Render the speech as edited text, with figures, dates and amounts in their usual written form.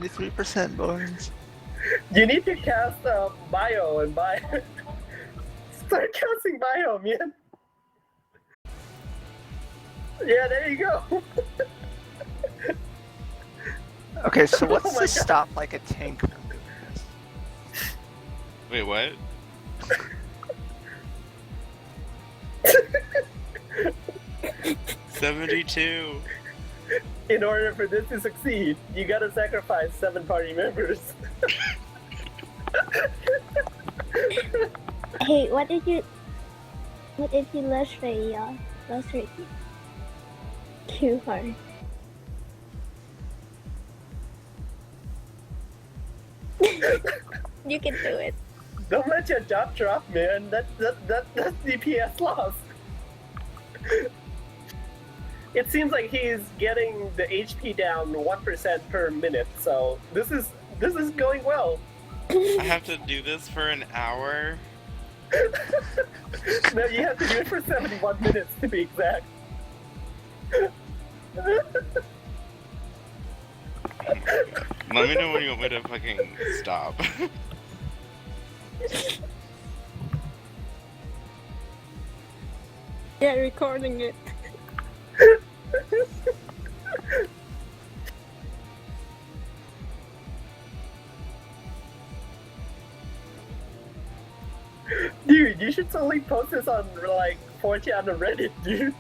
73% boys. You need to cast bio and buy. Start casting bio, man. Yeah, there you go. Okay, so what's Oh my to God. stop like a tank from doing this? Wait, what? $72. In order for this to succeed, you gotta sacrifice 7 party members. Hey, what if you löscht Q hard? You can do it. Don't let your job drop, man. That's DPS loss. It seems like he's getting the HP down 1% per minute, so this is going well. I have to do this for an hour? No, you have to do it for 71 minutes to be exact. Let me know when you want me to fucking stop. Yeah, recording it. Dude, you should totally post this on like 4chan or Reddit, dude.